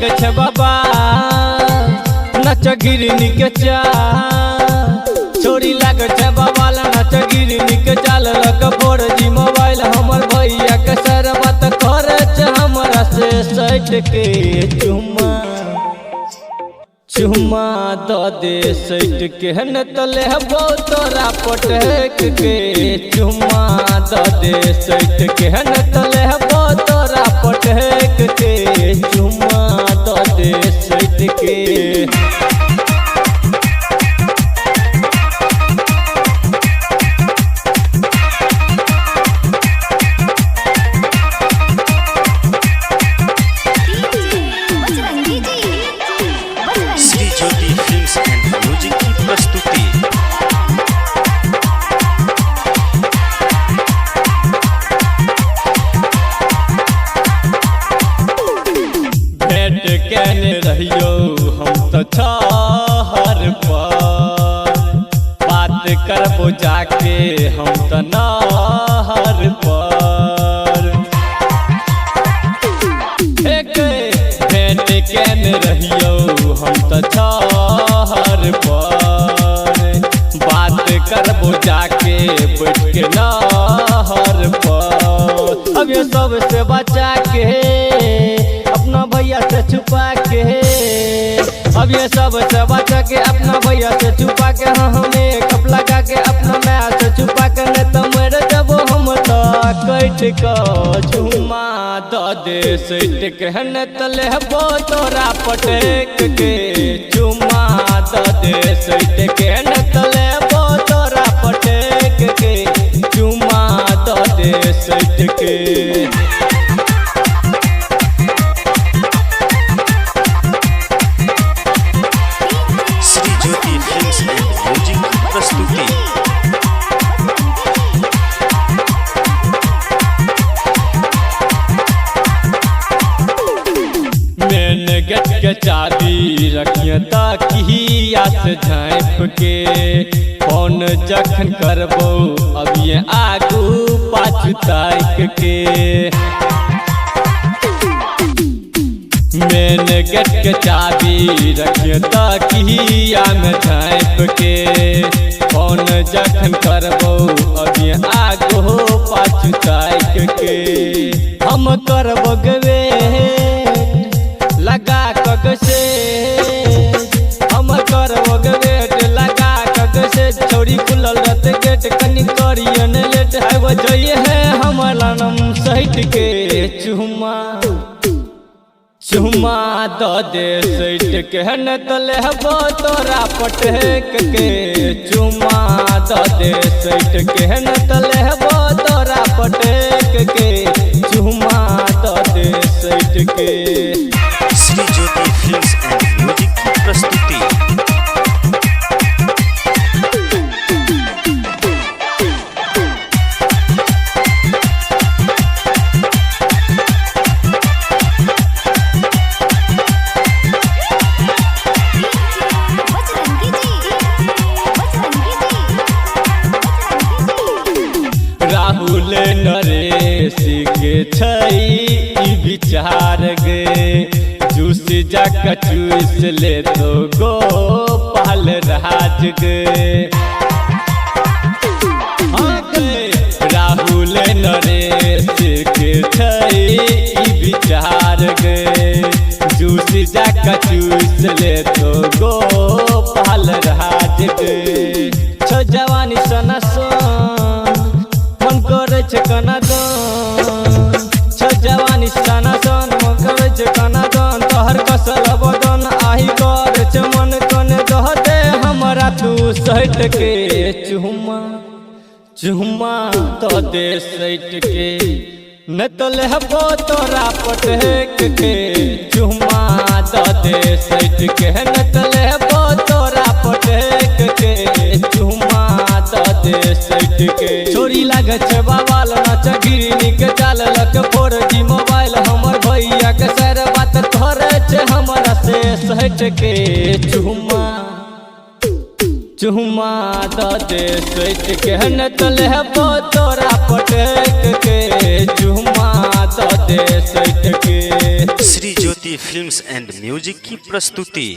लागे छे बाबा नच गिरनी के चाल छोरी लागे छे बाबा नच गिरनी के चाल लग 4G मोबाइल हमर भैया के सर बात करे छे हमरा से सट के चुम्मा द दे सट के न तले हबो तोरा पटक के चुम्मा द दे सट के न तले हबो तोरा पटक के चुम्मा द दे सट के Shri Jyoti films and music की प्रस्तुति। भेंट कहने रहियो हम तो छहर पर बात करबो जाके हम तो नहर पर भेंट कहने रहियो हम तो छहर पर बात करबो जाके बैठ के नहर पर अब ये सब से बचा के अपना भैया से छुपा के अब ये सब से बचा के अपना भैया से छुपा के हमें कप लगा के अपना मैया से छुपा के नहीं तो मर जब हम तो कट के झुमा द दे सट के न तले हबो तोरा पटक के चुमा द दे सट के न तले हबो तोरा पटक के चुमा द दे सट के Shri Jyoti films and music की प्रस्तुति। मेन गेट के चाबी रखिए ताकिया से झाँप के फोन जखन करबो अब ये आगू पाछू ताक के मेन गेट के चाबी रखिए ताकिया में झाँप के फोन जखन करबो अब ये आगू पाछू ताक के हम करबो गवे लगा कग से हम करबो गेट लगा कग से छोरी खुलल रहते गेट कनी करियन लेट आब जाइए है हमारा नाम सहित के चुम्मा द दे सट के न तले हबो तोरा पटक के चुम्मा द दे सट के न तले हबो तोरा पटक के चुम्मा द दे सट के Shri Jyoti films and music की प्रस्तुति। राहुल नरेश के छै ई विचार गे जूस जाकर चूस ले तो गोपाल राज गे राहुल नरेश के छै ई विचार गे जूस जाकर चूस ले तो गोपाल राज गे छ जवानी सना मन करे छे कना दान छ जवानी सना मन करे छे कना दान तोहर कसल बदन आही करे छे मन कने दह दे हमरा तू सट के चुम्मा तो दे सट के न तले हबो तोरा पटक के चुम्मा तो दे सट के न तले हबो तोरा पटक के चुम्मा तो दे सट के छोरी लागे छे बाबाल नाच गिरनी के चाल लक 4G मोबाइल हमर भैया के सर बात करे छे हमरा से सट के चुम्मा द दे सट के न तले हबो तोरा पटक के चुम्मा द दे सट के। श्री ज्योति ज्योति फिल्म्स एंड म्यूजिक की प्रस्तुति।